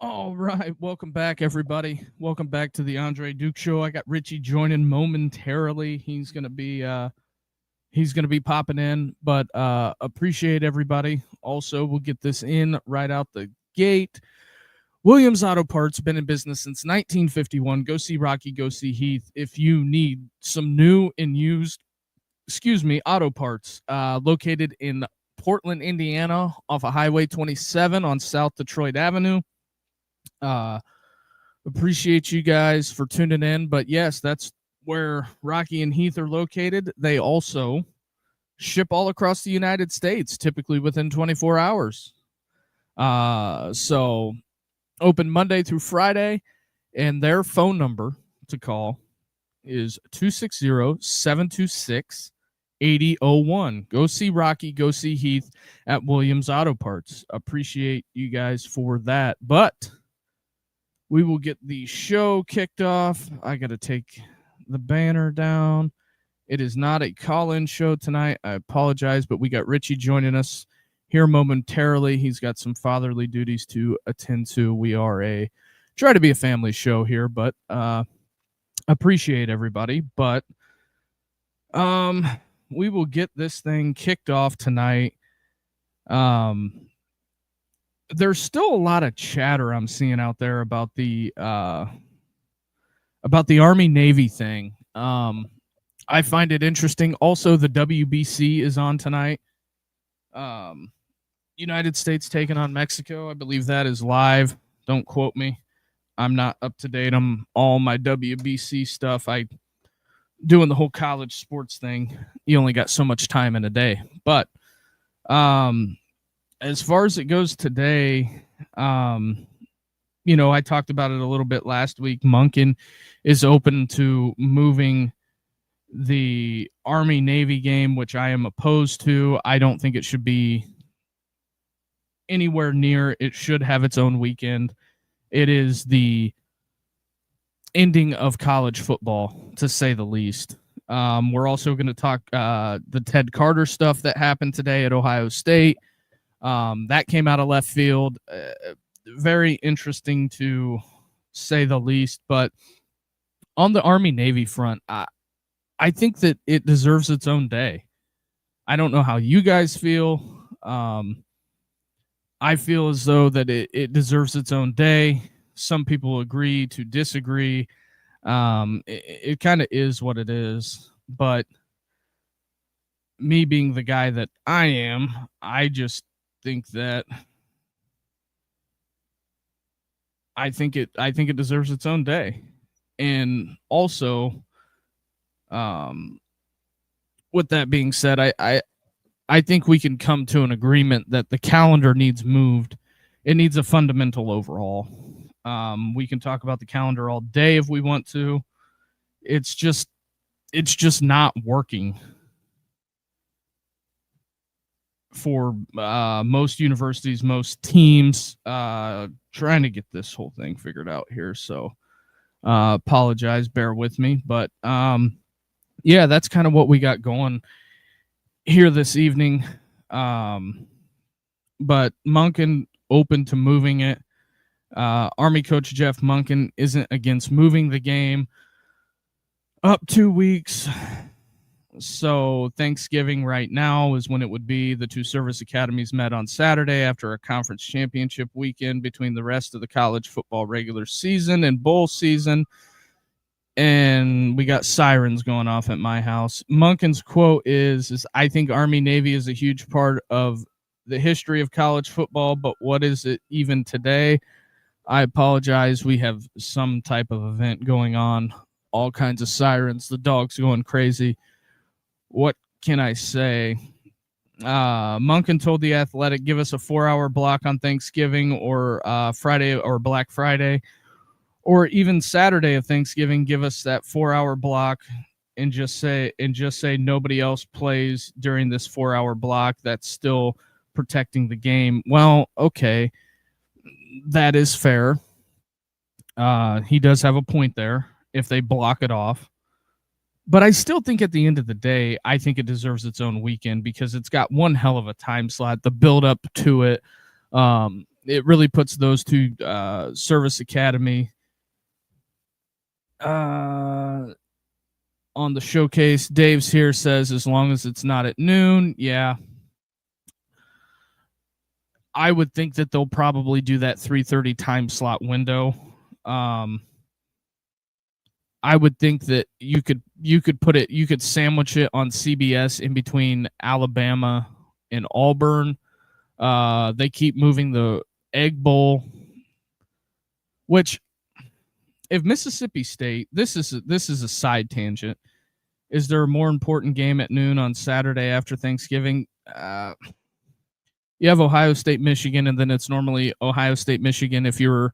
All right, welcome back, everybody. Welcome back to the Andre Duke Show. I got Richie joining momentarily. He's gonna be popping in, but appreciate everybody. Also, we'll get this in right out the gate. Williams Auto Parts been in business since 1951. Go see Rocky. Go see Heath. If you need some new and used, auto parts, located in Portland, Indiana, off of Highway 27 on South Detroit Avenue. Uh, Appreciate you guys for tuning in. But yes, that's where Rocky and Heath are located. They also ship all across the United States, typically within 24 hours. So open Monday through Friday, and their phone number to call is 260-726-8001. Go see Rocky, go see Heath at Williams Auto Parts. Appreciate you guys for that. But we will get the show kicked off. I got to take the banner down. It is not a call-in show tonight. I apologize, but we got Richie joining us here momentarily. He's got some fatherly duties to attend to. We are try to be a family show here, but appreciate everybody. But we will get this thing kicked off tonight. There's still a lot of chatter I'm seeing out there about the Army Navy thing. I find it interesting. Also, the WBC is on tonight. United States taking on Mexico. I believe that is live. Don't quote me. I'm not up to date on all my WBC stuff. I doing the whole college sports thing. You only got so much time in a day. But as far as it goes today, I talked about it a little bit last week. Monken is open to moving the Army-Navy game, which I am opposed to. I don't think it should be anywhere near. It should have its own weekend. It is the ending of college football, to say the least. We're also going to talk the Ted Carter stuff that happened today at Ohio State. That came out of left field. Very interesting to say the least. But on the Army-Navy front, I think that it deserves its own day. I don't know how you guys feel. I feel as though that it deserves its own day. Some people agree to disagree. It kind of is what it is. But me being the guy that I am, I just think that I think it deserves its own day. And also, with that being said, I think we can come to an agreement that the calendar needs moved. It needs a fundamental overhaul. We can talk about the calendar all day if we want to. It's just not working for most universities, most teams, trying to get this whole thing figured out here. So apologize, bear with me. But yeah, that's kind of what we got going here this evening. But Monken open to moving it. Army coach Jeff Monken isn't against moving the game up 2 weeks. So Thanksgiving right now is when it would be. The two service academies met on Saturday after a conference championship weekend between the rest of the college football regular season and bowl season. And we got sirens going off at my house. Monken's quote is I think Army-Navy is a huge part of the history of college football, but what is it even today? I apologize. We have some type of event going on. All kinds of sirens. The dog's going crazy. What can I say? Monken told The Athletic, give us a 4-hour block on Thanksgiving or Friday or Black Friday, or even Saturday of Thanksgiving. Give us that 4-hour block and just say nobody else plays during this 4-hour block. That's still protecting the game. Well, okay, that is fair. He does have a point there if they block it off. But I still think at the end of the day, I think it deserves its own weekend because it's got one hell of a time slot, the build up to it. it really puts those two Service Academy on the showcase. Dave's here says as long as it's not at noon, yeah. I would think that they'll probably do that 3:30 time slot window. I would think that you could sandwich it on CBS in between Alabama and Auburn. They keep moving the Egg Bowl, which if Mississippi State, this is a side tangent. Is there a more important game at noon on Saturday after Thanksgiving? You have Ohio State, Michigan, and then it's normally Ohio State, Michigan. If you're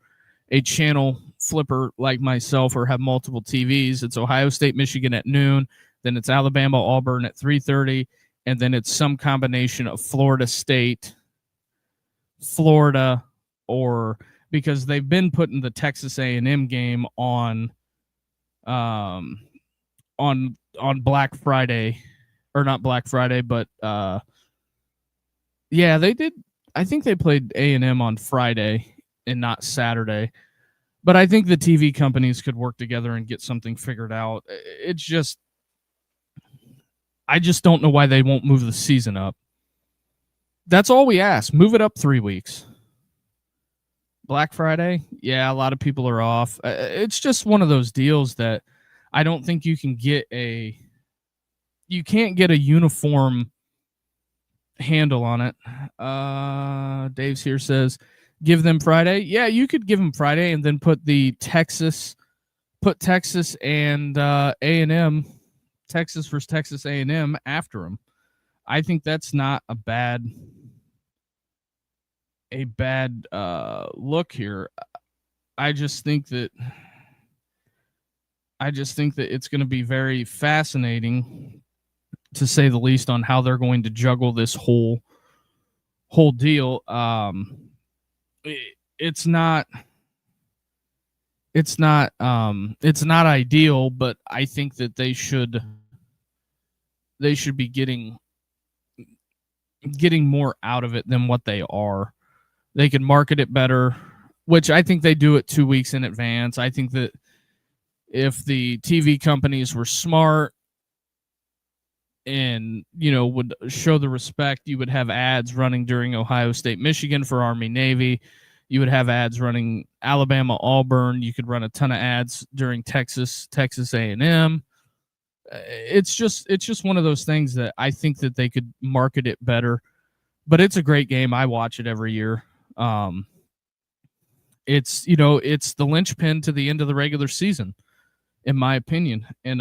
a channel flipper like myself or have multiple TVs, it's Ohio State, Michigan at noon. Then it's Alabama, Auburn at 3:30, and then it's some combination of Florida State, Florida, or because they've been putting the Texas A&M game on Black Friday, or not Black Friday, but yeah, they did. I think they played A&M on Friday and not Saturday. But I think the TV companies could work together and get something figured out. It's just, I just don't know why they won't move the season up. That's all we ask. Move it up 3 weeks. Black Friday, yeah, a lot of people are off. It's just one of those deals that I don't think you can get you can't get a uniform handle on it. Dave's here says, give them Friday. Yeah, you could give them Friday and then put Texas and A&M, Texas versus Texas A&M after them. I think that's not a bad look here. I just think that it's going to be very fascinating, to say the least, on how they're going to juggle this whole deal. It's not ideal, but I think that they should be getting more out of it than what they are. They can market it better, which I think they do it 2 weeks in advance. I think that if the TV companies were smart and, would show the respect, you would have ads running during Ohio State, Michigan for Army, Navy. You would have ads running Alabama, Auburn. You could run a ton of ads during Texas A&M. It's just one of those things that I think that they could market it better. But it's a great game. I watch it every year. It's the linchpin to the end of the regular season, in my opinion. And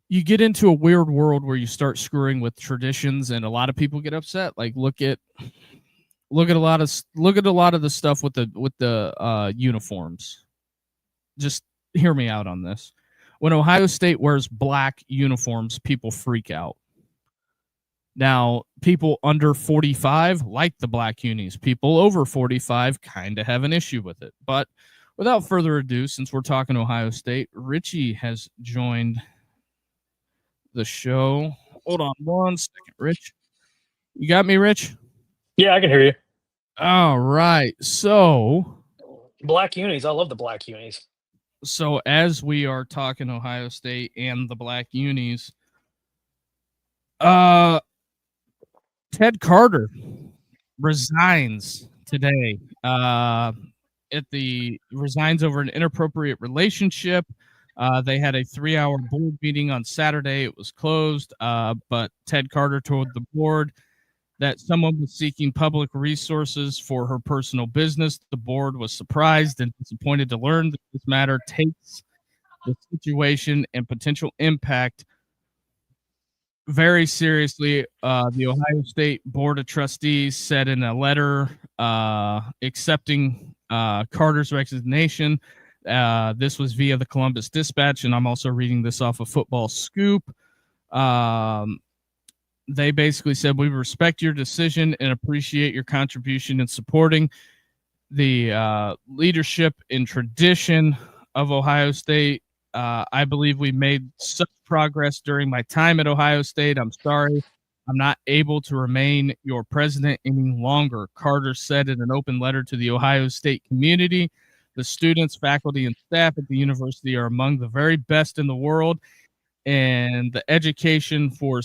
you get into a weird world where you start screwing with traditions, and a lot of people get upset. Like look at a lot of the stuff with the uniforms. Just hear me out on this. When Ohio State wears black uniforms, people freak out. Now, people under 45 like the black unis. People over 45 kind of have an issue with it. But without further ado, since we're talking Ohio State, Richie has joined the show. Hold on one second, Rich. You got me, Rich? Yeah, I can hear you. All right. So, black unis. I love the black unis. So as we are talking Ohio State and the black unis, Ted Carter resigns today. Resigns over an inappropriate relationship. They had a 3-hour board meeting on Saturday. It was closed, but Ted Carter told the board that someone was seeking public resources for her personal business. The board was surprised and disappointed to learn that this matter takes the situation and potential impact very seriously. The Ohio State Board of Trustees said in a letter accepting Carter's resignation. This was via the Columbus Dispatch, and I'm also reading this off of Football Scoop. They basically said, we respect your decision and appreciate your contribution in supporting the leadership and tradition of Ohio State. I believe we made such progress during my time at Ohio State. I'm sorry I'm not able to remain your president any longer, Carter said in an open letter to the Ohio State community. The students, faculty, and staff at the university are among the very best in the world, and the education for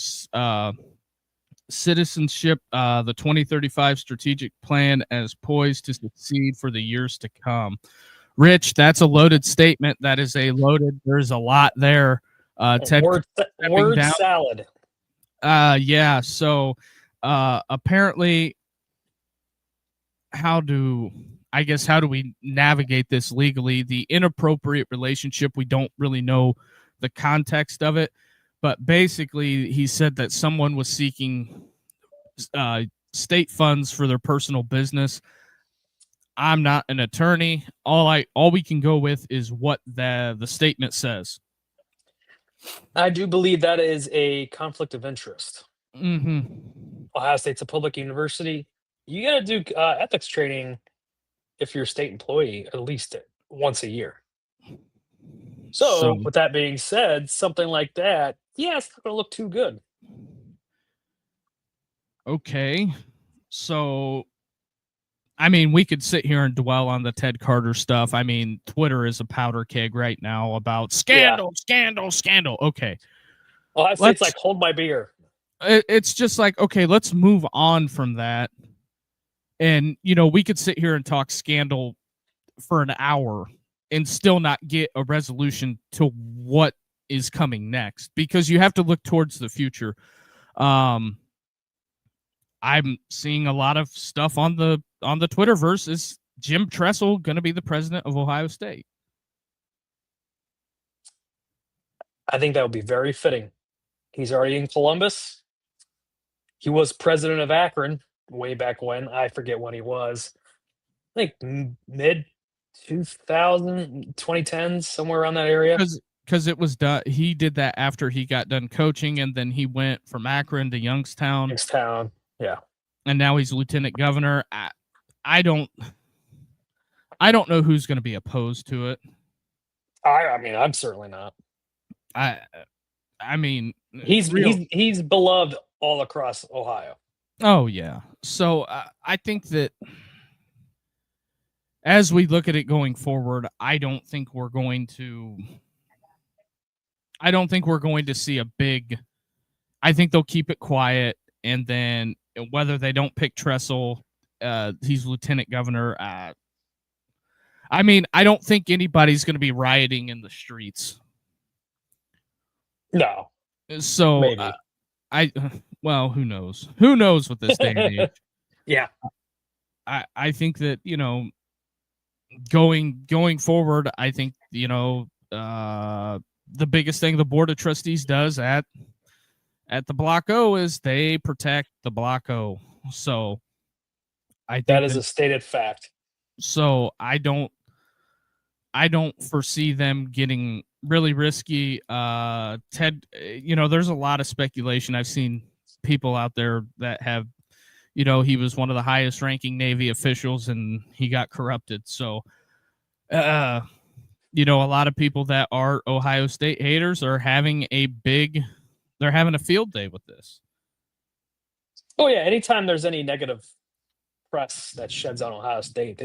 citizenship, the 2035 strategic plan, as poised to succeed for the years to come. Rich, that's a loaded statement. That is a loaded. There's a lot there. Ted stepping Word down. salad. Yeah. So apparently, how do we navigate this legally? The inappropriate relationship, we don't really know the context of it, but basically, he said that someone was seeking state funds for their personal business. I'm not an attorney. All we can go with is what the statement says. I do believe that is a conflict of interest. Mm-hmm. Ohio State's a public university. You got to do ethics training if you're a state employee at least once a year. So, So, with that being said, something like that, yeah, it's not going to look too good. okay. So, I mean, we could sit here and dwell on the Ted Carter stuff. I mean, Twitter is a powder keg right now about scandal, scandal, scandal. Okay. Ohio State's like, hold my beer. It's just like, okay, let's move on from that. And, we could sit here and talk scandal for an hour and still not get a resolution to what is coming next, because you have to look towards the future. I'm seeing a lot of stuff on the Twitterverse. Is Jim Tressel going to be the president of Ohio State? I think that would be very fitting. He's already in Columbus. He was president of Akron way back when. I forget when he was. I think mid 2010s, somewhere around that area. Because it was done. He did that after he got done coaching, and then he went from Akron to Youngstown. Yeah. And now he's lieutenant governor. I don't know who's going to be opposed to it. I mean, I'm certainly not. I mean, he's beloved all across Ohio. Oh yeah. So I think that as we look at it going forward, I don't think we're going to see a big. I think they'll keep it quiet, and then whether they don't pick Tressel, he's lieutenant governor. I mean, I don't think anybody's going to be rioting in the streets. No. So maybe. Well, who knows? Who knows with this day and age? Yeah. I think that, going forward, I think, the biggest thing the Board of Trustees does at the Block O is they protect the Block O. So I think that is a stated fact. So I don't foresee them getting really risky. Ted, there's a lot of speculation. I've seen people out there that have, he was one of the highest ranking Navy officials and he got corrupted. So, a lot of people that are Ohio State haters are having they're having a field day with this. Oh yeah. Anytime there's any negative press that sheds on Ohio State,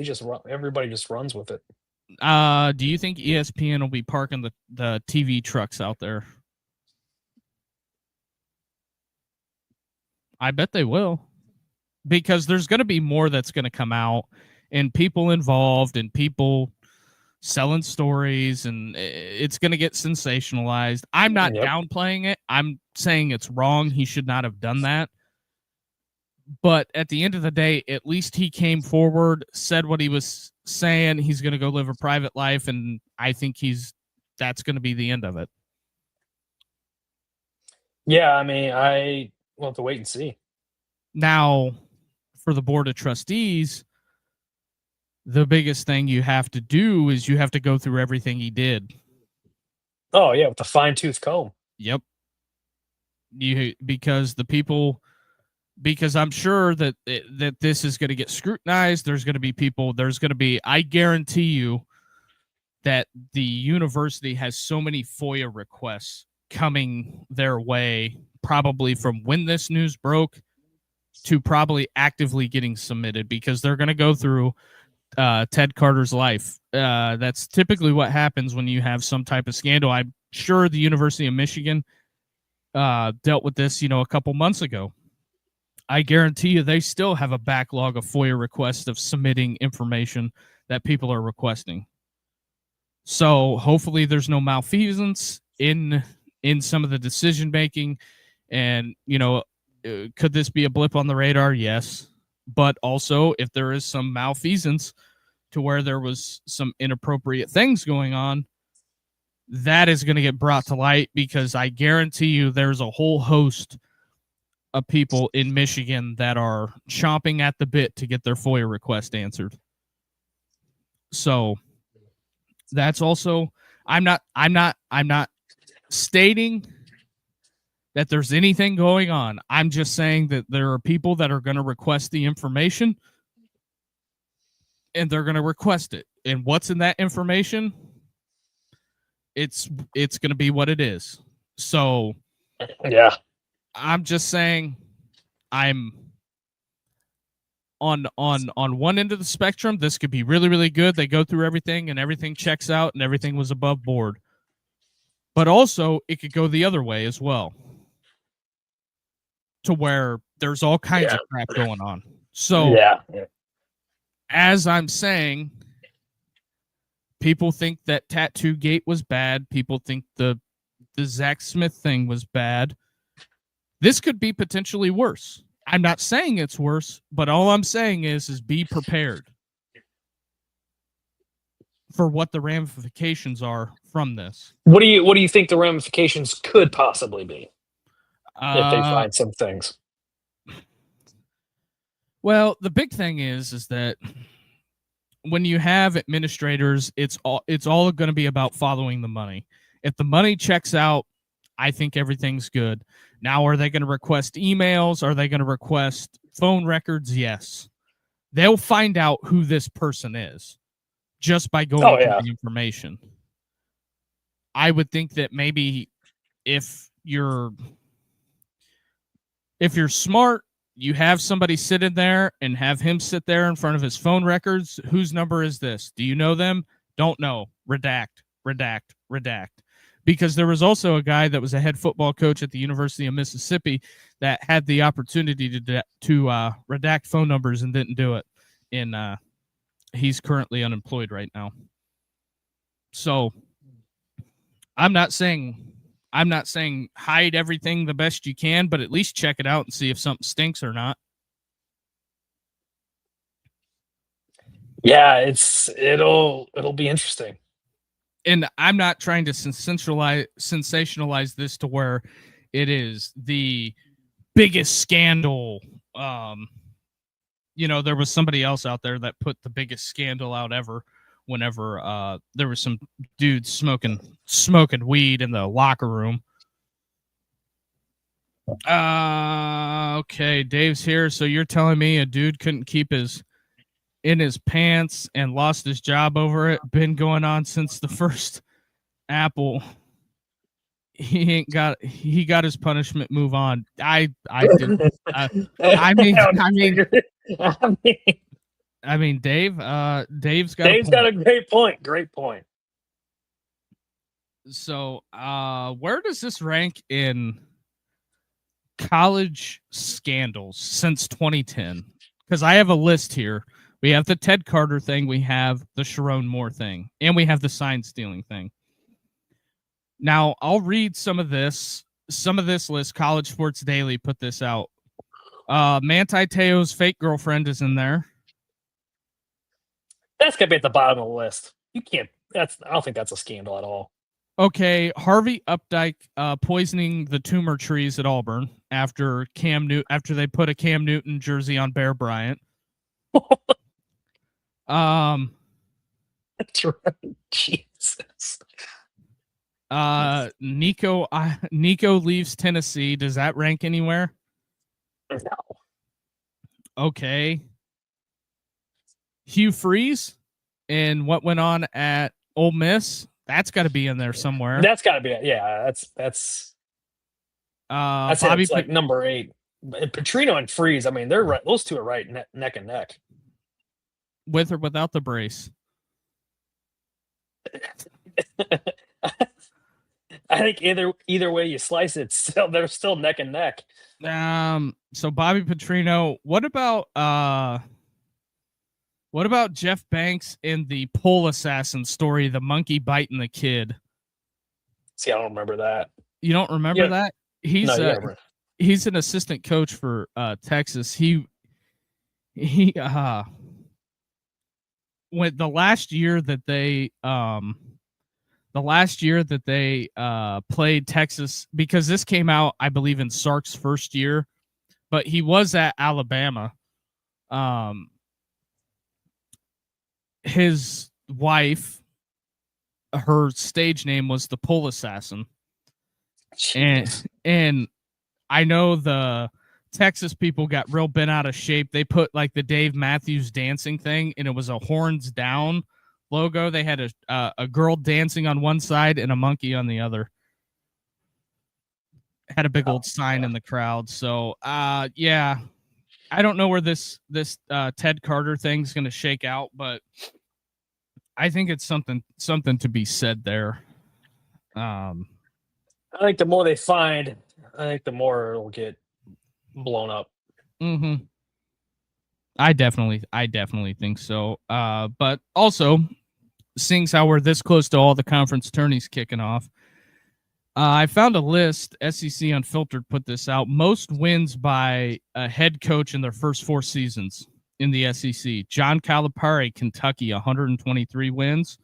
everybody just runs with it. Do you think ESPN will be parking the TV trucks out there? I bet they will, because there's going to be more that's going to come out, and people involved and people selling stories, and it's going to get sensationalized. I'm not downplaying it. I'm saying it's wrong. He should not have done that. But at the end of the day, at least he came forward, said what he was saying. He's going to go live a private life, and I think that's going to be the end of it. Yeah, I mean, we'll have to wait and see. Now, for the Board of Trustees, the biggest thing you have to do is you have to go through everything he did. Oh, yeah, with the fine-tooth comb. Yep. Because I'm sure that this is going to get scrutinized. There's going to be, I guarantee you that the university has so many FOIA requests coming their way, probably from when this news broke to probably actively getting submitted, because they're going to go through Ted Carter's life. That's typically what happens when you have some type of scandal. I'm sure the University of Michigan dealt with this, a couple months ago. I guarantee you they still have a backlog of FOIA requests of submitting information that people are requesting. So hopefully there's no malfeasance in some of the decision making. And, could this be a blip on the radar? Yes. But also, if there is some malfeasance to where there was some inappropriate things going on, that is going to get brought to light, because I guarantee you there's a whole host of people in Michigan that are chomping at the bit to get their FOIA request answered. So that's also, I'm not stating that there's anything going on. I'm just saying that there are people that are going to request the information, and they're going to request it. And what's in that information? It's going to be what it is. So yeah, I'm just saying, I'm on one end of the spectrum. This could be really, really good. They go through everything and everything checks out and everything was above board. But also, it could go the other way as well, to where there's all kinds of crap going on. So, as I'm saying, people think that Tattoo Gate was bad. People think the Zach Smith thing was bad. This could be potentially worse. I'm not saying it's worse, but all I'm saying is be prepared for what the ramifications are from this. What do you think the ramifications could possibly be if they find some things? Well, the big thing is that when you have administrators, it's all going to be about following the money. If the money checks out, I think everything's good. Now, are they going to request emails? Are they going to request phone records? Yes. They'll find out who this person is just by going through the information. I would think that maybe if you're smart, you have somebody sit in there and have him sit there in front of his phone records. Whose number is this? Do you know them? Don't know. Redact, redact, redact. Because there was also a guy that was a head football coach at the University of Mississippi that had the opportunity to redact phone numbers and didn't do it. And he's currently unemployed right now. So I'm not saying hide everything the best you can, but at least check it out and see if something stinks or not. Yeah, it'll be interesting. And I'm not trying to sensationalize this to where it is the biggest scandal. There was somebody else out there that put the biggest scandal out ever whenever there was some dudes smoking weed in the locker room. Okay, Dave's here. So you're telling me a dude couldn't keep in his pants and lost his job over it? Been going on since the first Apple. He got his punishment. Move on. I didn't. I mean, Dave's got a great point. Great point. So, where does this rank in college scandals since 2010? Because I have a list here. We have the Ted Carter thing, we have the Sharon Moore thing, and we have the sign stealing thing. Now, I'll read some of this list. College Sports Daily put this out. Manti Te'o's fake girlfriend is in there. That's gonna be at the bottom of the list. You can't. I don't think that's a scandal at all. Okay, Harvey Updike poisoning the tumor trees at Auburn after they put a Cam Newton jersey on Bear Bryant. That's right. Jesus. Nico leaves Tennessee. Does that rank anywhere? No. Okay. Hugh Freeze and what went on at Ole Miss. That's got to be in there somewhere. That's got to be it. Yeah, that's I'd say Bobby it's like number 8. Petrino and Freeze, I mean, they're right. Those two are right neck and neck. with or without the brace. I think either way you slice it, they're still neck and neck. So Bobby Petrino. What about Jeff Banks in the pole assassin story, the monkey biting the kid? See, I don't remember that. You don't remember that? No, you gotta He's an assistant coach for Texas. He when the last year that they played Texas, because this came out, I believe, in Sark's first year, but he was at Alabama. His wife, her stage name was the Pole Assassin. And I know the Texas people got real bent out of shape. They put like the Dave Matthews dancing thing, and it was a horns down logo. They had a girl dancing on one side and a monkey on the other. Had a big old sign in the crowd. So yeah, I don't know where this Ted Carter thing's going to shake out, but I think it's something to be said there. I think the more they find, I think the more it'll get blown up. Mm-hmm. I definitely think so. But also, seeing how we're this close to all the conference tourneys kicking off, I found a list. SEC Unfiltered put this out. Most wins by a head coach in their first 4 seasons in the SEC. John Calipari, Kentucky, 123 wins.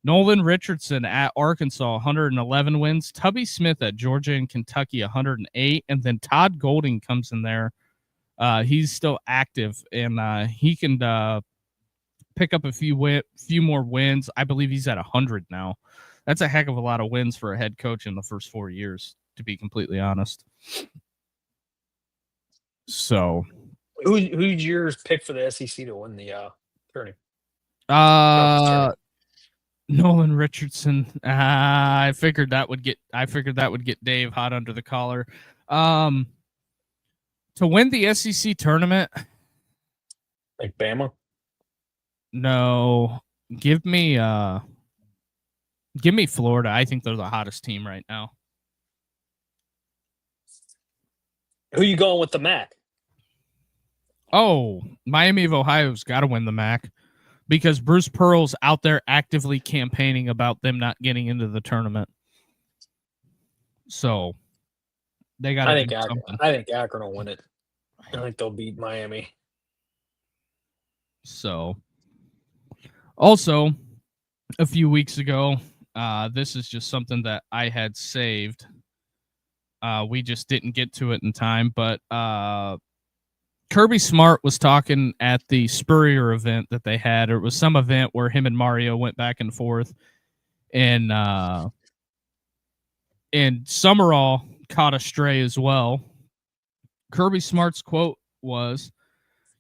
Nolan Richardson at Arkansas, 111 wins. Tubby Smith at Georgia and Kentucky, 108. And then Todd Golding comes in there. He's still active, and he can pick up a few more wins. I believe he's at 100 now. That's a heck of a lot of wins for a head coach in the first 4 years, to be completely honest. So, who'd yours pick for the SEC to win the tourney? Nolan Richardson. I figured that would get Dave hot under the collar. To win the SEC tournament, like Bama. No, give me Florida. I think they're the hottest team right now. Who are you going with the MAC? Oh, Miami of Ohio's got to win the MAC because Bruce Pearl's out there actively campaigning about them not getting into the tournament. So they got to do something. I think Akron will win it. I think they'll beat Miami. So, also, a few weeks ago, this is just something that I had saved. We just didn't get to it in time, but Kirby Smart was talking at the Spurrier event that they had. It was some event where him and Mario went back and forth, and Summerall caught a stray as well. Kirby Smart's quote was,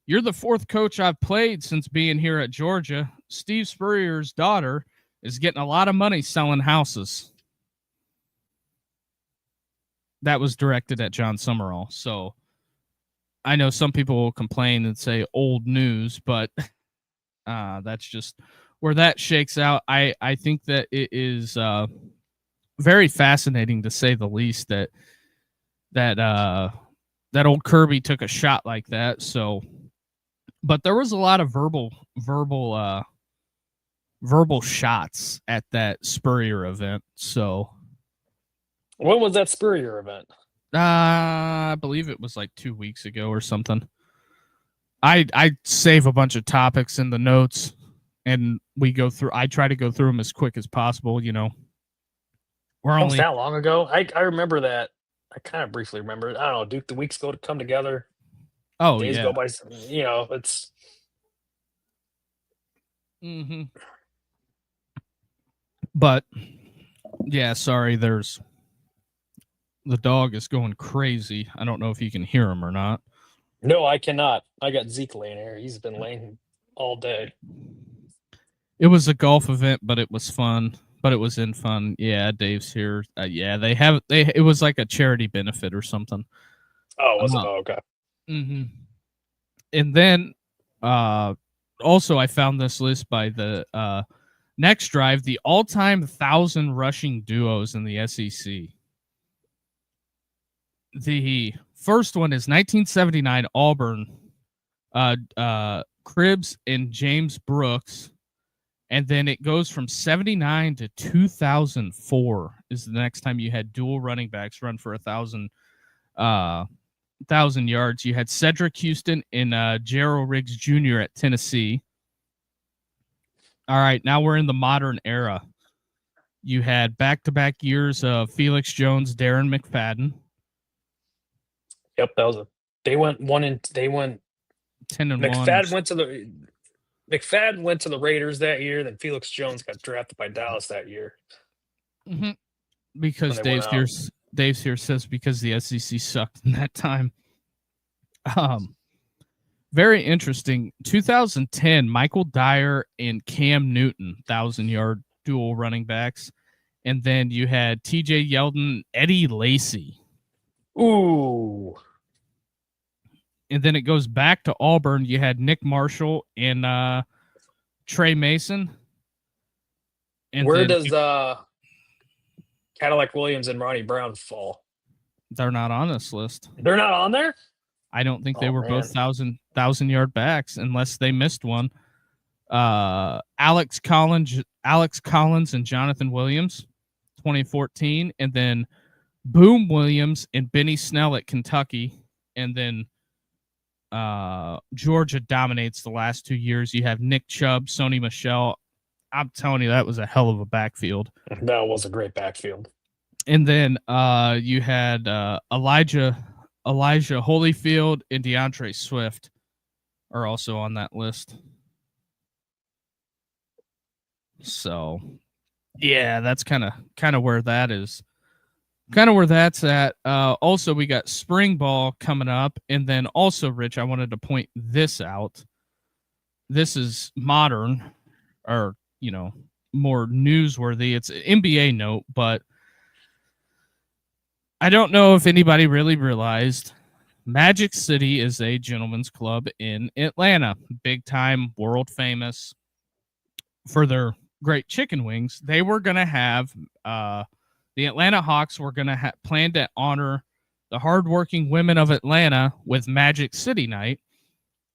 "You're the 4th coach I've played since being here at Georgia. Steve Spurrier's daughter is getting a lot of money selling houses." That was directed at John Summerall. So I know some people will complain and say old news, but that's just where that shakes out. I think that it is very fascinating, to say the least, that old Kirby took a shot like that. So, but there was a lot of verbal shots at that Spurrier event. So, when was that Spurrier event? I believe it was like 2 weeks ago or something. I save a bunch of topics in the notes, and I try to go through them as quick as possible. You know, was that long ago? I remember that. I kind of briefly remember it. I don't know. Duke, the weeks go to come together. Oh, days yeah. go by. You know, it's. Mm-hmm. But yeah, sorry. The dog is going crazy. I don't know if you can hear him or not. No, I cannot. I got Zeke laying here. He's been laying all day. It was a golf event, but it was fun. but it was in fun. Yeah, Dave's here. Yeah, it was like a charity benefit or something. Oh, was it? Oh, okay. Mm-hmm. And then also I found this list by the Next Drive, the all-time 1,000 rushing duos in the SEC. The first one is 1979 Auburn, Cribbs and James Brooks. And then it goes from 79 to 2004 is the next time you had dual running backs run for 1,000 yards. You had Cedric Houston and Gerald Riggs Jr. at Tennessee. All right, now we're in the modern era. You had back-to-back years of Felix Jones, Darren McFadden. Yep, that was they went 10-1. McFadden went to the Raiders that year. Then Felix Jones got drafted by Dallas that year. Mm-hmm. Because Dave's here says because the SEC sucked in that time. Very interesting. 2010, Michael Dyer and Cam Newton, 1,000-yard dual running backs. And then you had TJ Yeldon, Eddie Lacy. Ooh. And then it goes back to Auburn. You had Nick Marshall and Trey Mason. And where does Cadillac Williams and Ronnie Brown fall? They're not on this list. They're not on there? I don't think they were both 1,000-yard backs unless they missed one. Alex Collins and Jonathan Williams, 2014, and then Boom Williams and Benny Snell at Kentucky, and then Georgia dominates the last 2 years. You have Nick Chubb, Sony Michel. I'm telling you, that was a hell of a backfield. That was a great backfield. And then you had Elijah Holyfield and DeAndre Swift are also on that list. So, yeah, that's kind of where that is. Kind of where that's at. Also, we got spring ball coming up. And then also, Rich, I wanted to point this out. This is modern or, more newsworthy. It's an NBA note, but I don't know if anybody really realized Magic City is a gentleman's club in Atlanta. Big time, world famous for their great chicken wings. They were going to have... the Atlanta Hawks were going to plan to honor the hardworking women of Atlanta with Magic City Night.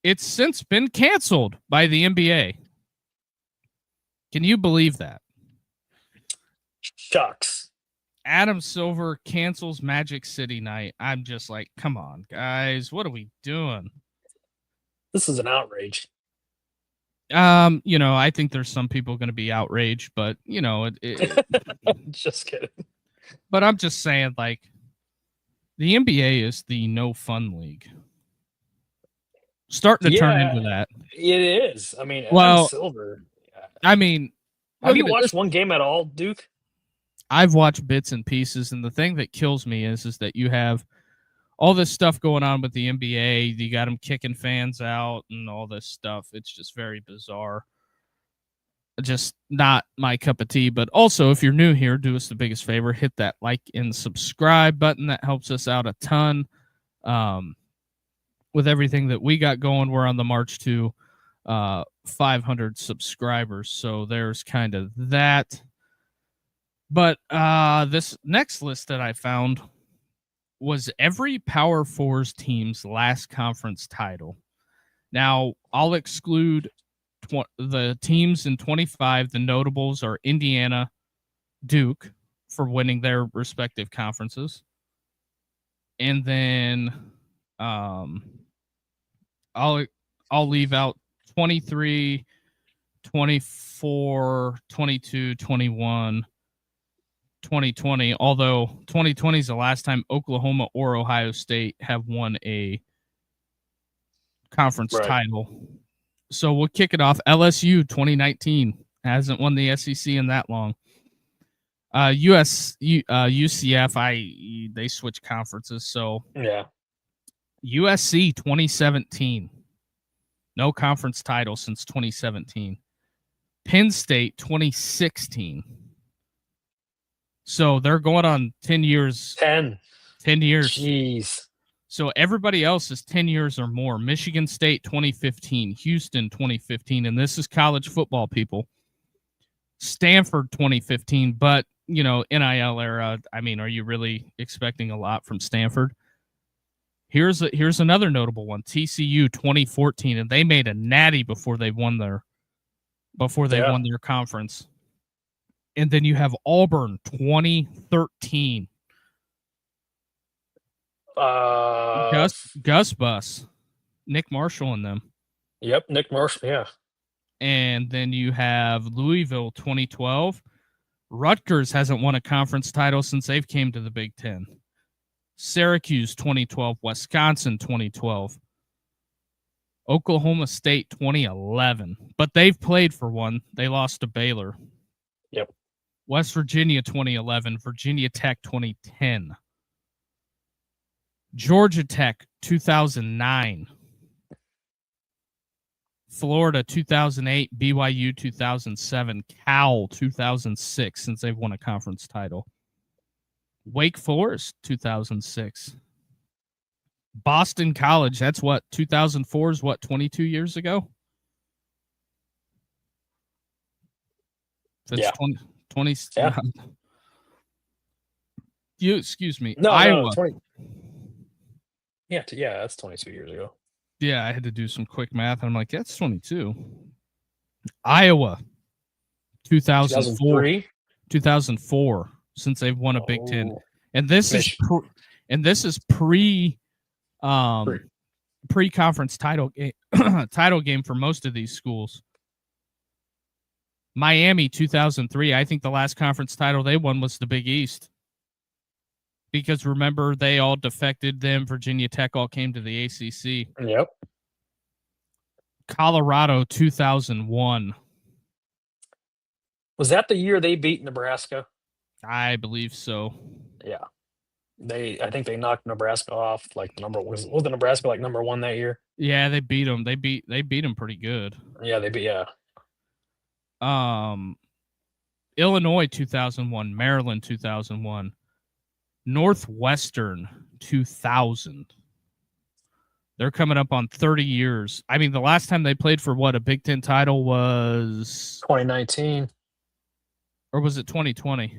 It's since been canceled by the NBA. Can you believe that? Shucks. Adam Silver cancels Magic City Night. I'm just like, come on, guys. What are we doing? This is an outrage. I think there's some people going to be outraged, but just kidding. But I'm just saying, like, the NBA is the no fun league. Starting to turn into that. It is. I mean, well, Silver. I mean, have you watched one game at all, Duke? I've watched bits and pieces, and the thing that kills me is that you have all this stuff going on with the NBA. You got them kicking fans out and all this stuff. It's just very bizarre. Just not my cup of tea. But also, if you're new here, do us the biggest favor. Hit that like and subscribe button. That helps us out a ton. With everything that we got going, we're on the march to 500 subscribers. So there's kind of that. But this next list that I found was every Power Fours team's last conference title. Now, I'll exclude the teams in 25. The notables are Indiana, Duke, for winning their respective conferences. And then I'll leave out 23, 24, 22, 21, 2020, although 2020 is the last time Oklahoma or Ohio State have won a conference title. So we'll kick it off. LSU 2019 hasn't won the SEC in that long. UCF, they switch conferences. So yeah. USC 2017, no conference title since 2017. Penn State 2016. So they're going on 10 years. 10. 10 years. Jeez. So everybody else is 10 years or more. Michigan State 2015, Houston 2015, and this is college football, people. Stanford 2015, but, NIL era, I mean, are you really expecting a lot from Stanford? Here's another notable one, TCU 2014, and they made a natty before they won their conference. And then you have Auburn 2013. Gus Bus, Nick Marshall and them. Yep, Nick Marshall, yeah. And then you have Louisville 2012. Rutgers hasn't won a conference title since they've came to the Big Ten. Syracuse 2012, Wisconsin 2012, Oklahoma State 2011. But they've played for one. They lost to Baylor. Yep. West Virginia 2011, Virginia Tech 2010. Georgia Tech 2009. Florida 2008, BYU 2007, Cal 2006 since they've won a conference title. Wake Forest 2006. Boston College, that's what 2004 is 22 years ago? That's yeah. 20 yeah. Excuse me. No, Iowa. No, 20. Yeah, that's 22 years ago. Yeah, I had to do some quick math. And I'm like, that's 22. Iowa, 2004. 2004, since they've won a Big Ten. And this is pre-conference title game for most of these schools. Miami, 2003. I think the last conference title they won was the Big East. Because remember, they all defected. Them, Virginia Tech all came to the ACC. Yep. Colorado, 2001. Was that the year they beat Nebraska? I believe so. Yeah. I think they knocked Nebraska off like was the Nebraska like number 1 that year? Yeah, they beat them. They beat them pretty good. Yeah, they beat Illinois 2001, Maryland 2001, Northwestern 2000. They're coming up on 30 years. I mean, the last time they played for a Big Ten title was 2019. Or was it 2020?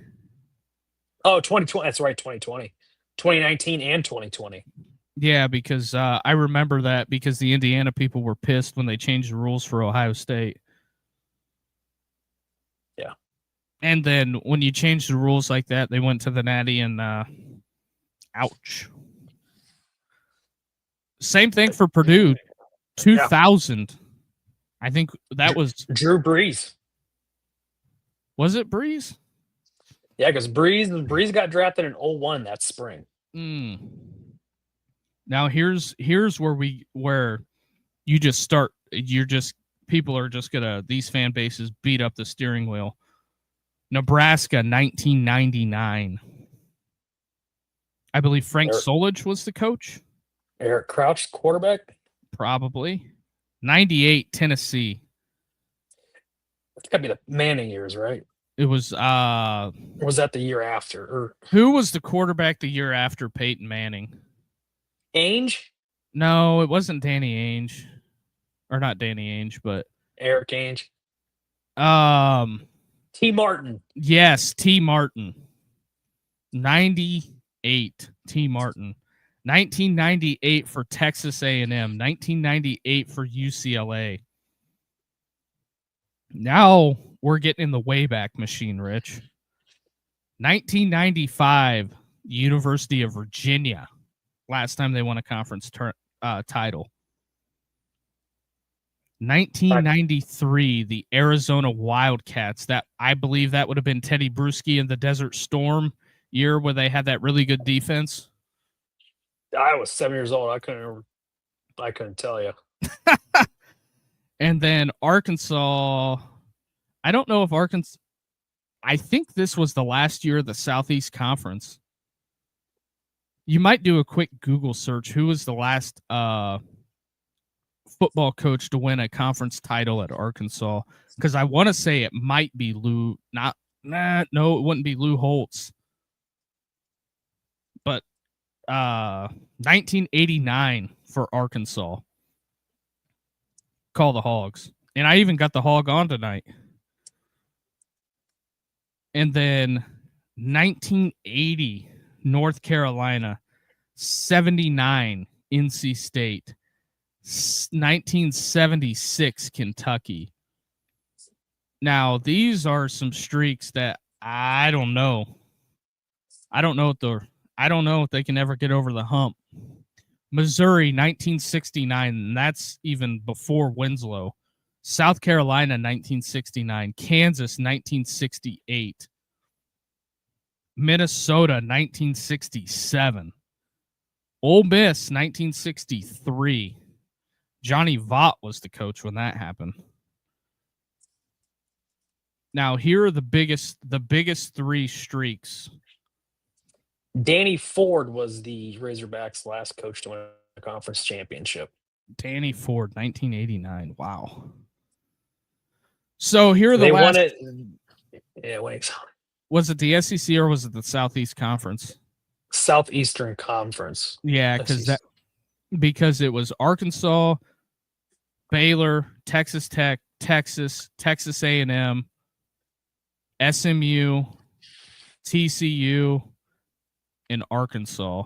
Oh, 2020. That's right, 2020. 2019 and 2020. Yeah, because I remember that because the Indiana people were pissed when they changed the rules for Ohio State. Yeah. And then when you change the rules like that, they went to the Natty and ouch. Same thing for Purdue. 2000. Yeah. I think that was Drew Brees. Was it Brees? Yeah, because Brees got drafted in 2001 that spring. Now here's where you just start. People are just gonna, these fan bases beat up the steering wheel. Nebraska 1999. I believe Frank Solich was the coach. Eric Crouch, quarterback? Probably. 98, Tennessee. It's got to be the Manning years, right? It was. Or was that the year after? Or who was the quarterback the year after Peyton Manning? Ainge? No, it wasn't Danny Ainge. Or not Danny Ainge, but Eric Ainge. T. Martin. Yes, T. Martin. 98, T. Martin. 1998 for Texas A&M. 1998 for UCLA. Now we're getting in the Wayback Machine, Rich. 1995, University of Virginia. Last time they won a conference title. 1993, the Arizona Wildcats. That I believe that would have been Teddy Bruschi in the Desert Storm year where they had that really good defense. I was 7 years old. I couldn't tell you. And then Arkansas. I don't know if Arkansas. I think this was the last year of the Southeast Conference. You might do a quick Google search. Who was the last football coach to win a conference title at Arkansas? Because I want to say it might be Lou. No, it wouldn't be Lou Holtz. 1989 for Arkansas. Call the Hogs. And I even got the Hog on tonight. And then 1980 North Carolina, 79 NC State, 1976 Kentucky. Now, these are some streaks that I don't know. I don't know if they can ever get over the hump. Missouri, 1969, and that's even before Winslow. South Carolina, 1969. Kansas, 1968. Minnesota, 1967. Ole Miss, 1963. Johnny Vaught was the coach when that happened. Now, here are the biggest three streaks. Danny Ford was the Razorbacks' last coach to win a conference championship. Danny Ford, 1989. Wow. So here are the They last. won it. Yeah, wait. Was it the SEC or was it the Southeast Conference? Southeastern Conference. Yeah, because it was Arkansas, Baylor, Texas Tech, Texas A&M, SMU, TCU, and Arkansas.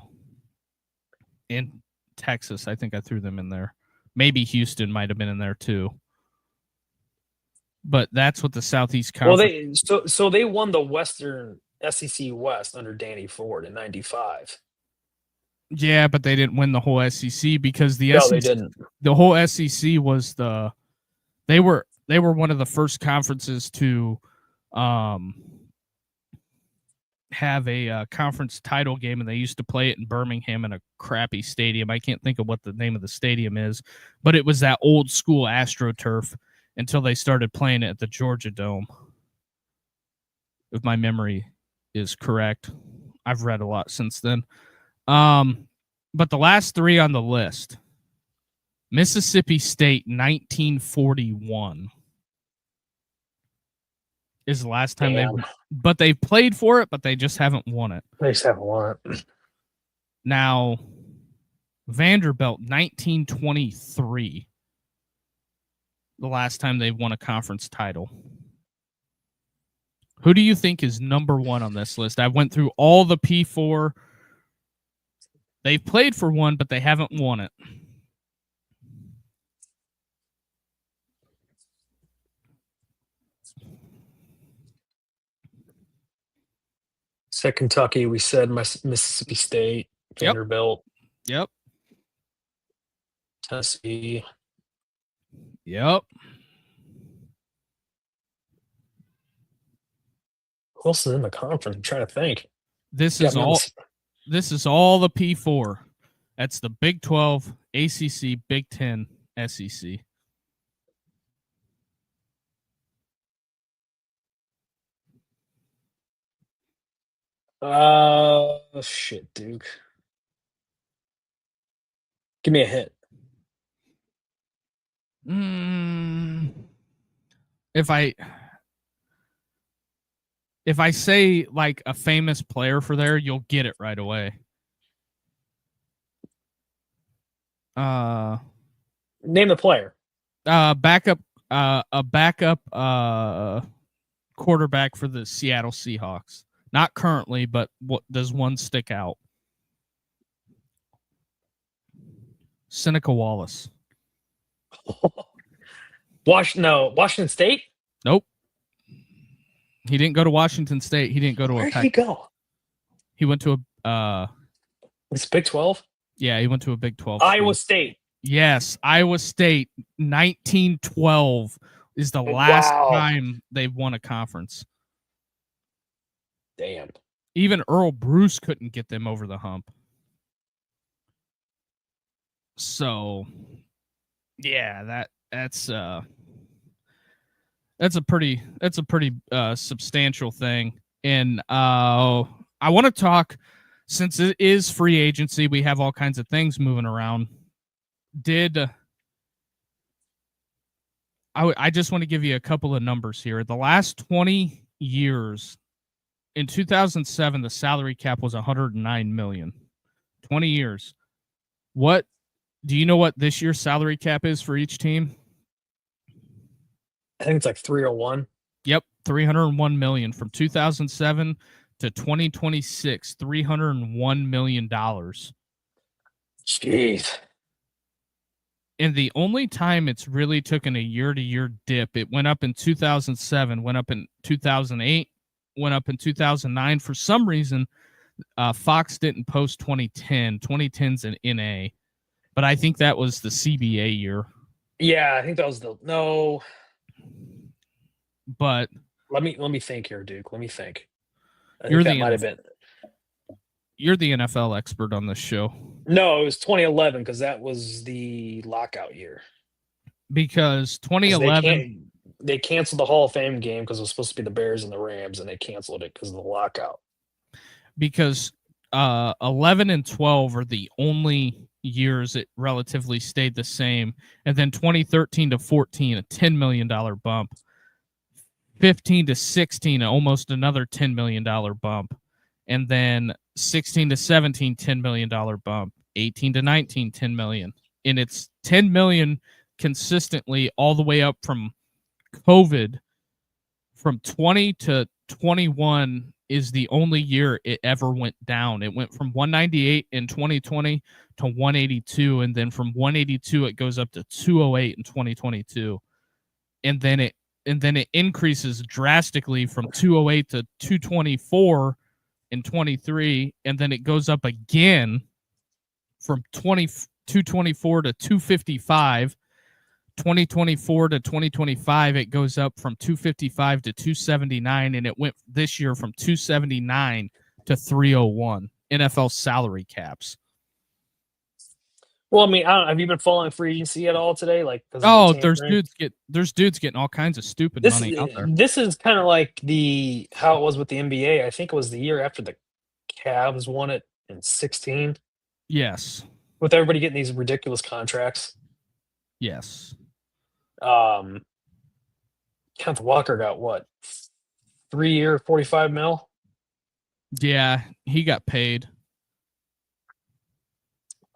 In Texas, I think I threw them in there. Maybe Houston might have been in there too. But that's what the Southeast Conference. Well, they won the Western SEC West under Danny Ford in '95. Yeah, but they didn't win the whole SEC because They didn't. The whole SEC was they were one of the first conferences to have a conference title game, and they used to play it in Birmingham in a crappy stadium. I can't think of what the name of the stadium is, but it was that old school AstroTurf until they started playing it at the Georgia Dome. If my memory is correct. I've read a lot since then. But the last three on the list, Mississippi State, 1941 is the last time they've played for it, but they just haven't won it. They just haven't won it. Now, Vanderbilt, 1923, the last time they won a conference title. Who do you think is number one on this list? I went through all the P4. They've played for one, but they haven't won it. Said Kentucky. We said Mississippi State, Vanderbilt. Yep. Tennessee. Yep. Who else is in the conference? I'm trying to think. This is all the P4. That's the Big 12, ACC, Big 10, SEC. Shit, Duke. Give me a hit. If I say like a famous player for there, you'll get it right away. Name the player. A backup quarterback for the Seattle Seahawks. Not currently, but what does one stick out? Seneca Wallace. Washington State? Nope. He didn't go to Washington State. He didn't go to Where did he go? He went to a It's Big 12? Yeah, he went to a Big 12. Iowa State. Yes, Iowa State, 1912 is the last time they've won a conference. Damn. Even Earl Bruce couldn't get them over the hump. So, yeah, that's a pretty substantial thing. And I want to talk, since it is free agency, we have all kinds of things moving around. I just want to give you a couple of numbers here. The last 20 years, in 2007, the salary cap was $109 million. 20 years. What do you know what this year's salary cap is for each team? I think it's like 301. Yep, 301 million from 2007 to 2026, $301 million. Jeez. And the only time it's really taken a year-to-year dip, it went up in 2007, went up in 2008, went up in 2009. For some reason, Fox didn't post 2010. 2010's an NA, but I think that was the CBA year. Yeah, I think that was no. But let me think here, Duke. Let me think. I you're think that might have been. You're the NFL expert on this show. No, it was 2011 because that was the lockout year. Because 2011, they canceled the Hall of Fame game because it was supposed to be the Bears and the Rams, and they canceled it because of the lockout. Because 11 and 12 are the only years it relatively stayed the same, and then 2013 to 14, a $10 million bump. 15 to 16, almost another $10 million bump. And then 16 to 17, $10 million bump. 18 to 19, $10 million. And it's $10 million consistently all the way up from COVID. From 20 to 21 is the only year it ever went down. It went from 198 in 2020 to 182. And then from 182, it goes up to 208 in 2022. And then it increases drastically from 208 to 224 in 23, and then it goes up again from 224 to 255. 2024 to 2025, it goes up from 255 to 279, and it went this year from 279 to 301. NFL salary caps. Well, I mean, have you been following free agency at all today? Like, there's dudes getting all kinds of stupid money out there. This is kind of like how it was with the NBA. I think it was the year after the Cavs won it in 16. Yes. With everybody getting these ridiculous contracts. Yes. Kenneth Walker got what? 3-year, $45 million? Yeah, he got paid.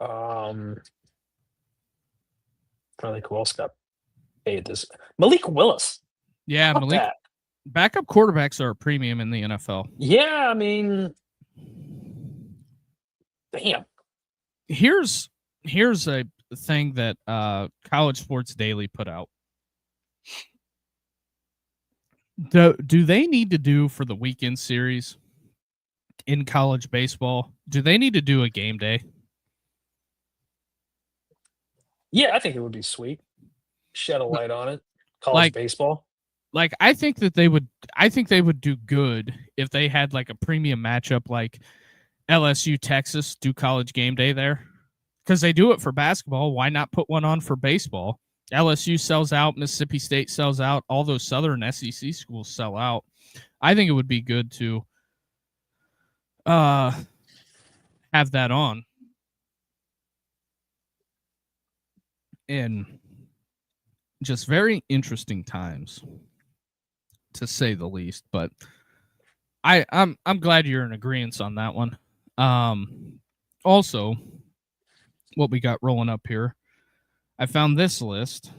I think who else got paid this? Malik Willis. Yeah, Fuck Malik. That. Backup quarterbacks are a premium in the NFL. Yeah, I mean, damn. Here's a thing that College Sports Daily put out. Do they need to do for the weekend series in college baseball? Do they need to do a game day? Yeah, I think it would be sweet. Shed a light on it. College baseball. Like I think they would do good if they had like a premium matchup like LSU Texas, do college game day there. Because they do it for basketball. Why not put one on for baseball? LSU sells out, Mississippi State sells out, all those southern SEC schools sell out. I think it would be good to have that on. And just very interesting times, to say the least. But I'm glad you're in agreement on that one. Also, what we got rolling up here, I found this list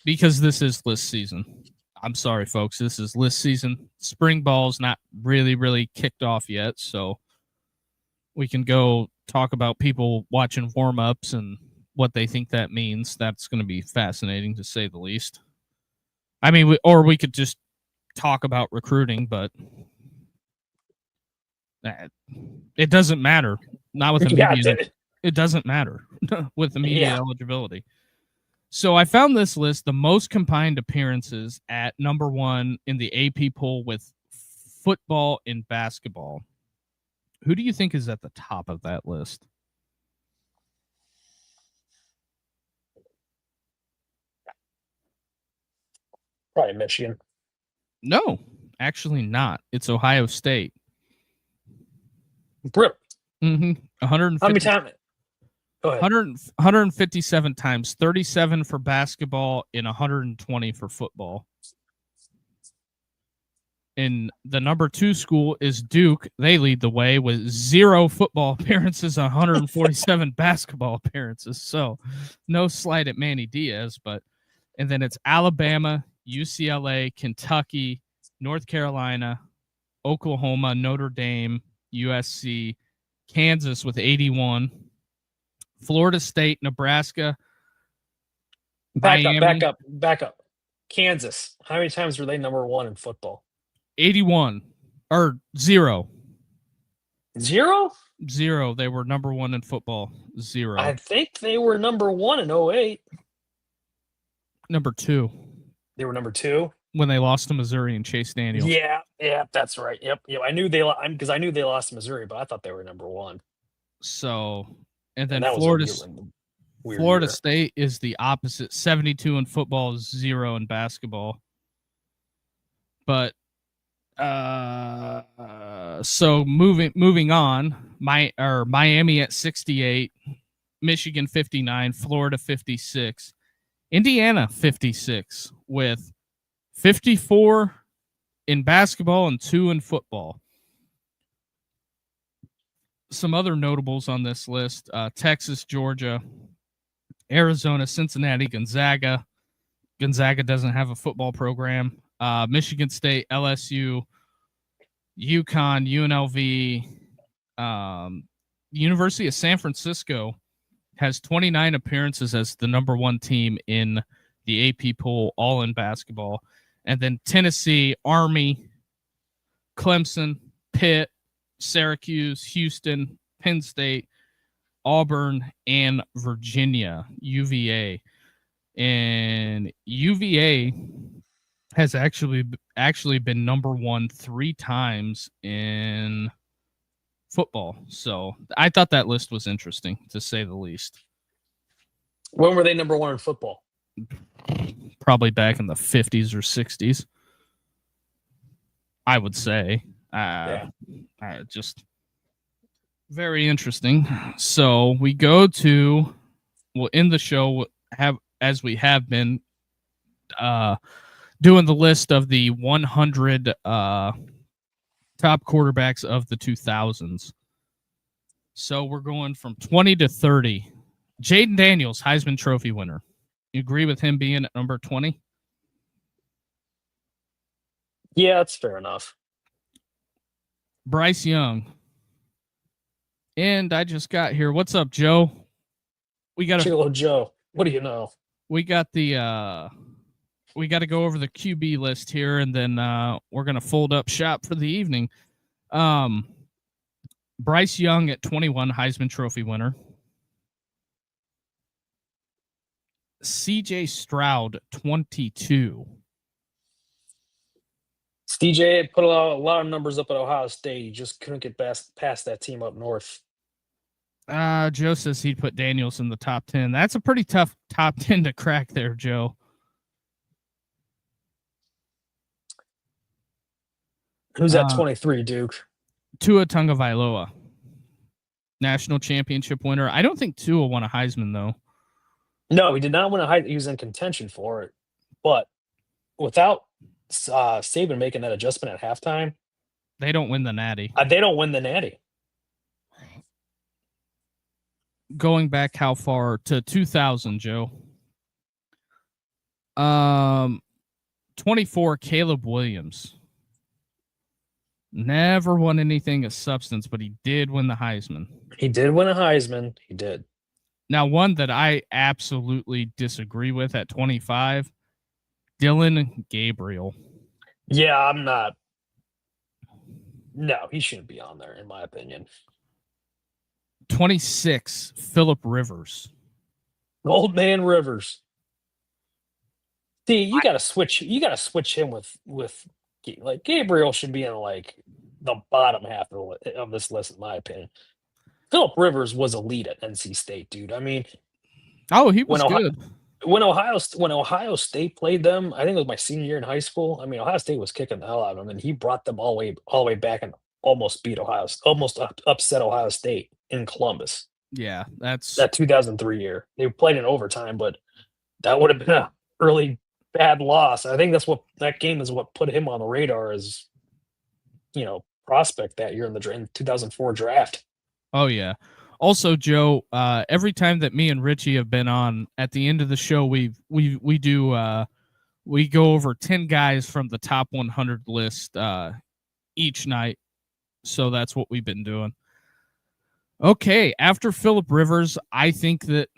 because this is list season. I'm sorry, folks. This is list season. Spring ball's not really kicked off yet, so we can go talk about people watching warm-ups and what they think that means. That's going to be fascinating, to say the least. I mean, we could just talk about recruiting, but it doesn't matter. Not with the media. It doesn't matter with the media eligibility. So I found this list, the most combined appearances at number 1 in the AP poll with football and basketball. Who do you think is at the top of that list? Probably Michigan. No, actually not. It's Ohio State. Bro. 150. How many times? Go ahead. 157 times, 37 for basketball and 120 for football. And the number 2 school is Duke. They lead the way with 0 football appearances, 147 basketball appearances. So no slight at Manny Diaz, and then it's Alabama, UCLA, Kentucky, North Carolina, Oklahoma, Notre Dame, USC, Kansas with 81, Florida State, Nebraska, Miami. Back up. Kansas. How many times were they number 1 in football? 81 or 0. 0? 0. They were number 1 in football. 0. I think they were number 1 in 08. Number 2. They were number 2 when they lost to Missouri and Chase Daniels. Yeah, that's right. Yep. I knew they lost to Missouri, but I thought they were number 1. So, and then that Florida year. State is the opposite, 72 in football, 0 in basketball. But so moving on, Miami at 68, Michigan 59, Florida 56, Indiana 56 with 54 in basketball and 2 in football. Some other notables on this list: Texas, Georgia, Arizona, Cincinnati, Gonzaga. Gonzaga doesn't have a football program. Michigan State, LSU, UConn, UNLV, University of San Francisco has 29 appearances as the number 1 team in the AP poll, all in basketball. And then Tennessee, Army, Clemson, Pitt, Syracuse, Houston, Penn State, Auburn, and Virginia, UVA. And UVA has actually been number 1 3 times in football. So I thought that list was interesting, to say the least. When were they number 1 in football? Probably back in the 50s or 60s, I would say. Just very interesting. So we go to, we'll end the show, as we have been doing the list of the 100 top quarterbacks of the 2000s. So we're going from 20 to 30. Jaden Daniels, Heisman Trophy winner. You agree with him being at number 20? Yeah, that's fair enough. Bryce Young. And I just got here. What's up, Joe? Joe. What do you know? We got we got to go over the QB list here, and then we're going to fold up shop for the evening. Bryce Young at 21, Heisman Trophy winner. CJ Stroud, 22. CJ put a lot of numbers up at Ohio State. He just couldn't get past that team up north. Joe says he'd put Daniels in the top 10. That's a pretty tough top 10 to crack there, Joe. Who's at 23, Duke? Tua Tagovailoa, national championship winner. I don't think Tua won a Heisman, though. No, he did not win a Heisman. He was in contention for it. But without Saban making that adjustment at halftime, they don't win the Natty. They don't win the Natty. Going back how far? To 2000, Joe. 24, Caleb Williams. Never won anything of substance, but he did win the Heisman. He did win a Heisman. He did. Now, one that I absolutely disagree with at 25, Dylan Gabriel. Yeah, I'm not. No, he shouldn't be on there, in my opinion. 26, Phillip Rivers. Old man Rivers. See, you got to switch. You got to switch him with like Gabriel should be in like the bottom half of this list, in my opinion. Phillip Rivers was elite at NC State, dude. I mean, he was good. When Ohio State played them, I think it was my senior year in high school. I mean, Ohio State was kicking the hell out of them, and he brought them all the way back and almost upset Ohio State in Columbus. Yeah, that's that 2003 year. They played in overtime, but that would have been a really bad loss. I think that game is what put him on the radar as prospect that year in the 2004 draft. Oh yeah. Also, Joe, every time that me and Richie have been on, at the end of the show, we go over 10 guys from the top 100 list each night. So that's what we've been doing. Okay, after Phillip Rivers, I think that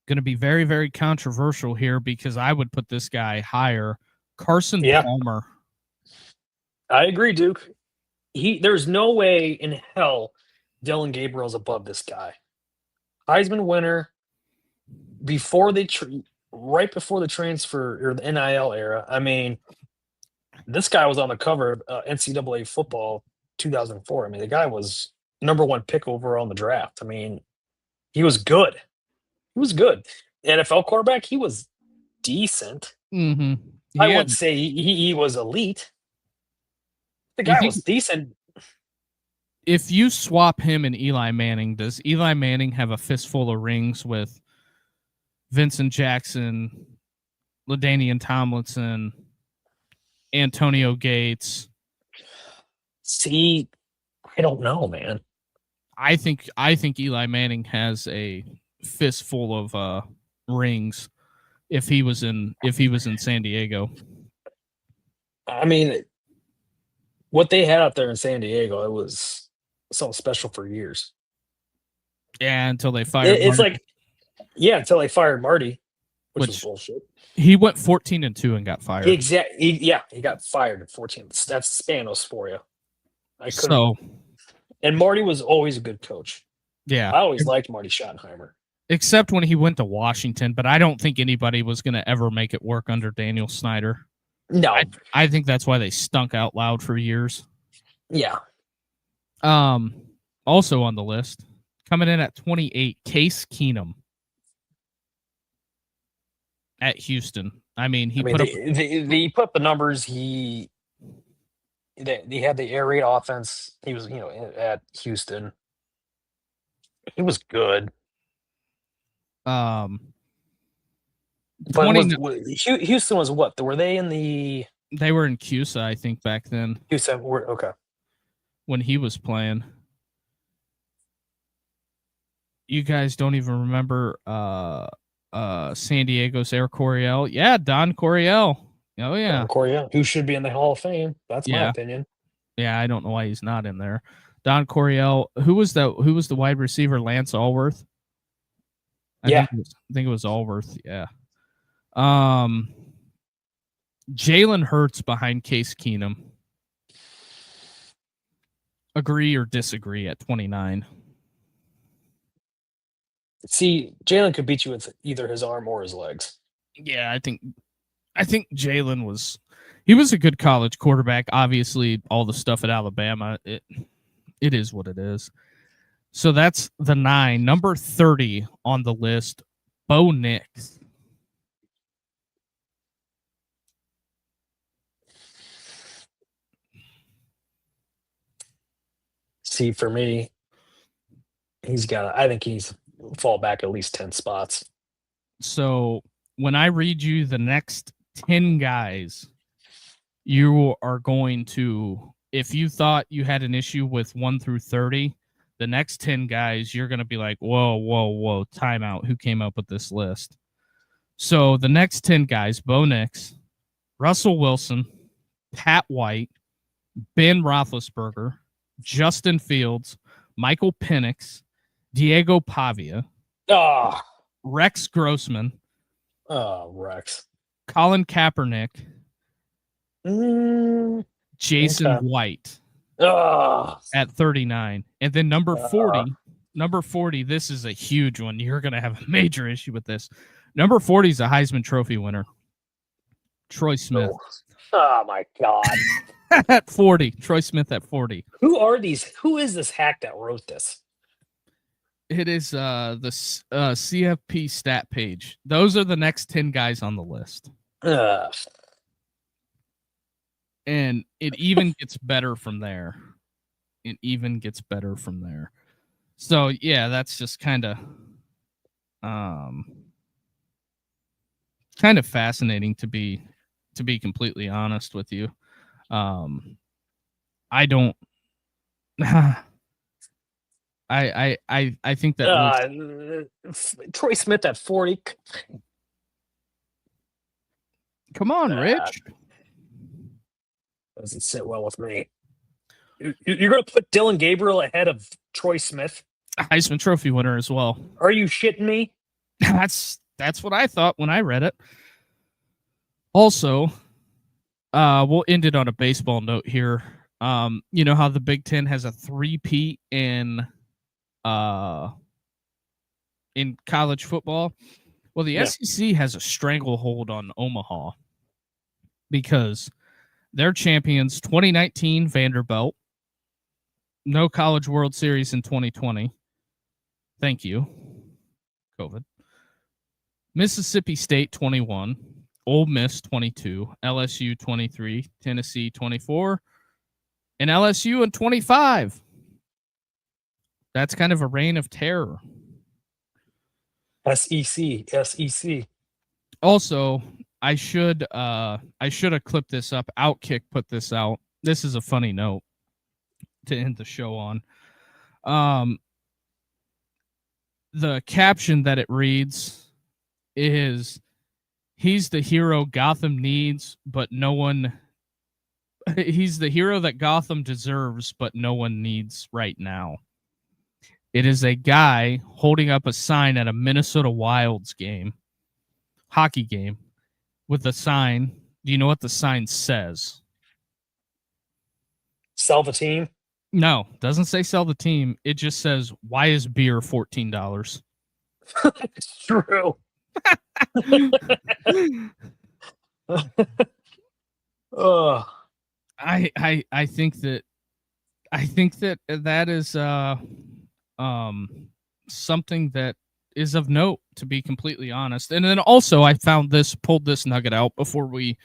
going to be very, very controversial here because I would put this guy higher. Carson Palmer. I agree, Duke. There's no way in hell Dylan Gabriel's above this guy. Heisman winner right before the transfer or the NIL era. I mean, this guy was on the cover of NCAA football 2004. I mean, the guy was number 1 pick overall in the draft. I mean, he was good. He was good. NFL quarterback, he was decent. Mm-hmm. I wouldn't say he was elite. The guy was decent. If you swap him and Eli Manning, does Eli Manning have a fistful of rings with Vincent Jackson, LaDainian Tomlinson, Antonio Gates? See, I don't know, man. I think Eli Manning has a fistful of rings if he was in San Diego. I mean, what they had out there in San Diego, it was something special for years. Yeah, until they fired Marty. Until they fired Marty, which was bullshit. He went 14-2 and got fired. Exactly. He got fired at 14. That's Spanos for you. And Marty was always a good coach. Yeah. I always liked Marty Schottenheimer. Except when he went to Washington, but I don't think anybody was going to ever make it work under Daniel Snyder. No. I think that's why they stunk out loud for years. Yeah. Also on the list, coming in at 28, Case Keenum at Houston. I mean, he put up the numbers. They had the air raid offense. He was, at Houston. He was good. But Houston was what? Were they in the? They were in CUSA, I think, back then. CUSA, okay. When he was playing. You guys don't even remember San Diego's Air Coryell? Yeah, Don Coryell. Oh yeah, Don Coryell, who should be in the Hall of Fame. That's my opinion. Yeah, I don't know why he's not in there. Don Coryell. Who was the wide receiver? Lance Allworth. I think it was Allworth. Yeah. Jalen Hurts behind Case Keenum. Agree or disagree at 29? See, Jalen could beat you with either his arm or his legs. Yeah, I think Jalen was a good college quarterback. Obviously, all the stuff at Alabama, it is what it is. So that's the 9. Number 30 on the list, Bo Nix. See, for me, I think he's fall back at least 10 spots. So when I read you the next 10 guys, you are going to, if you thought you had an issue with 1 through 30, the next 10 guys, you're going to be like, whoa, time out. Who came up with this list? So the next 10 guys, Bo Nix, Russell Wilson, Pat White, Ben Roethlisberger, Justin Fields, Michael Penix, Diego Pavia, Rex Grossman, Rex, Colin Kaepernick, Jason White at 39. And then number 40, this is a huge one. You're going to have a major issue with this. Number 40 is a Heisman Trophy winner, Troy Smith. Oh my God. At 40, Troy Smith at 40. Who are these? Who is this hack that wrote this? It is the CFP stat page. Those are the next 10 guys on the list. And it even gets better from there. So yeah, that's just kind of fascinating to be completely honest with you. I don't. I think that Troy Smith at 40. come on, Rich. Doesn't sit well with me. You're going to put Dylan Gabriel ahead of Troy Smith? Heisman Trophy winner as well. Are you shitting me? That's what I thought when I read it. Also, we'll end it on a baseball note here. You know how the Big Ten has a three-peat in college football? Well, the SEC has a stranglehold on Omaha because their champions 2019 Vanderbilt, no College World Series in 2020. Thank you, COVID. Mississippi State 21, Ole Miss 22, LSU 23, Tennessee 24, and LSU in 25. That's kind of a reign of terror. SEC. Also, I should have clipped this up. Outkick put this out. This is a funny note to end the show on. The caption that it reads is, "He's the hero Gotham needs, but no one. He's the hero that Gotham deserves, but no one needs right now." It is a guy holding up a sign at a Minnesota Wilds game, hockey game, with a sign. Do you know what the sign says? Sell the team? No, doesn't say sell the team. It just says, "Why is beer $14?" It's true. I think that is something that is of note, to be completely honest. And then also I pulled this nugget out before we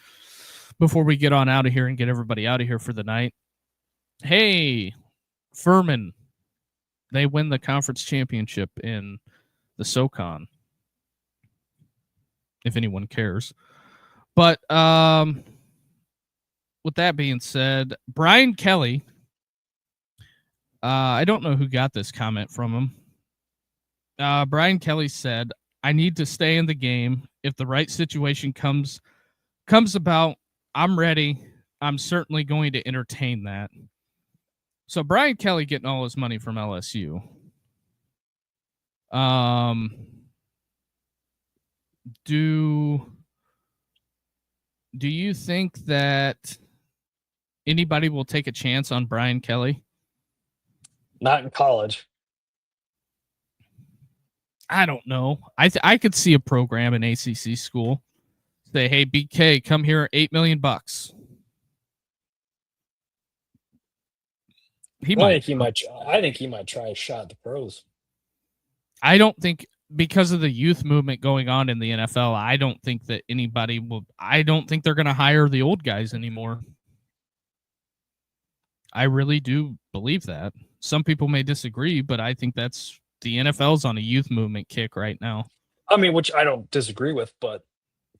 get on out of here and get everybody out of here for the night. Hey, Furman, they win the conference championship in the SoCon, if anyone cares. But with that being said, Brian Kelly, I don't know who got this comment from him. Brian Kelly said, "I need to stay in the game. If the right situation comes about, I'm ready. I'm certainly going to entertain that." So Brian Kelly getting all his money from LSU. Do you think that anybody will take a chance on Brian Kelly? Not in college. I don't know. I could see a program in ACC school say, "Hey, BK, come here, $8 million." I think he might try a shot at the pros. I don't think, because of the youth movement going on in the NFL, I don't think that anybody will. I don't think they're going to hire the old guys anymore. I really do believe that. Some people may disagree, but I think that's the NFL's on a youth movement kick right now. I mean, which I don't disagree with, but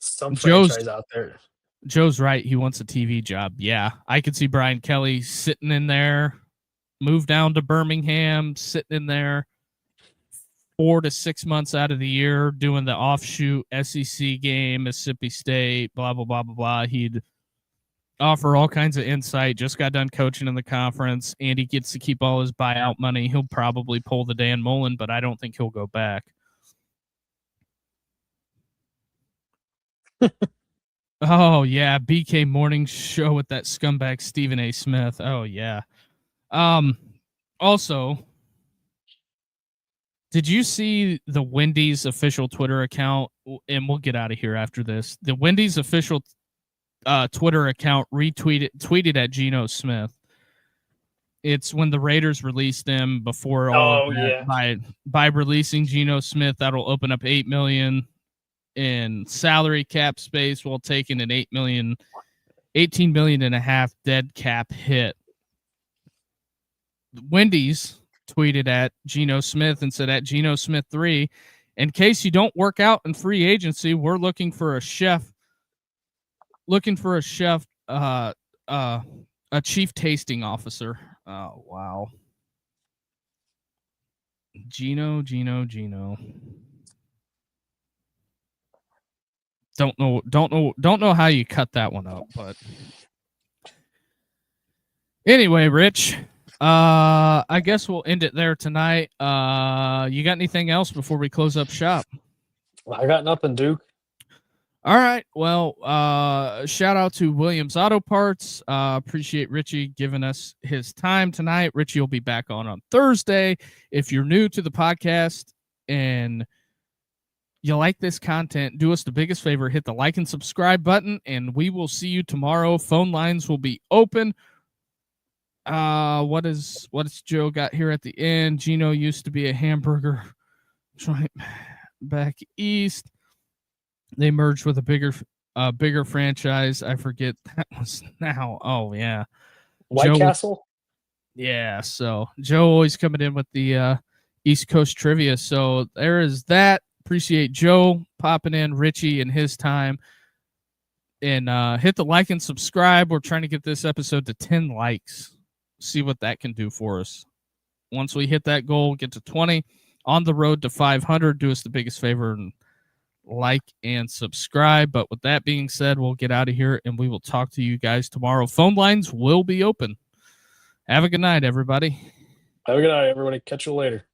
some franchise out there. Joe's right. He wants a TV job. Yeah, I could see Brian Kelly sitting in there, move down to Birmingham, sitting in there 4 to 6 months out of the year doing the offshoot SEC game, Mississippi State, blah, blah, blah, blah, blah. He'd offer all kinds of insight. Just got done coaching in the conference, and he gets to keep all his buyout money. He'll probably pull the Dan Mullen, but I don't think he'll go back. Oh, yeah, BK morning show with that scumbag Stephen A. Smith. Oh, yeah. Also, did you see the Wendy's official Twitter account? And we'll get out of here after this. The Wendy's official Twitter account tweeted at Geno Smith. It's when the Raiders released them before all of that. Yeah. By releasing Geno Smith, that'll open up $8 million in salary cap space while taking an $18 million and a half dead cap hit. Wendy's tweeted at Geno Smith and said, "At Geno Smith 3, in case you don't work out in free agency, we're looking for a chef a chief tasting officer. Oh wow. Gino. Don't know how you cut that one up, but anyway, Rich. I guess we'll end it there tonight. You got anything else before we close up shop? I got nothing, Duke. All right. Well, shout out to Williams Auto Parts. Appreciate Richie giving us his time tonight. Richie will be back on Thursday. If you're new to the podcast and you like this content, do us the biggest favor, hit the like and subscribe button, and we will see you tomorrow. Phone lines will be open. What is Joe got here at the end? Gino used to be a hamburger joint back east. They merged with a bigger franchise. I forget that was now. Oh yeah, White Castle. Yeah, so Joe always coming in with the East Coast trivia. So there is that. Appreciate Joe popping in, Richie, and his time. And hit the like and subscribe. We're trying to get this episode to 10 likes. See what that can do for us. Once we hit that goal, get to 20, on the road to 500, do us the biggest favor and like and subscribe. But with that being said, we'll get out of here and we will talk to you guys tomorrow. Phone lines will be open. Have a good night, everybody. Have a good night, everybody. Catch you later.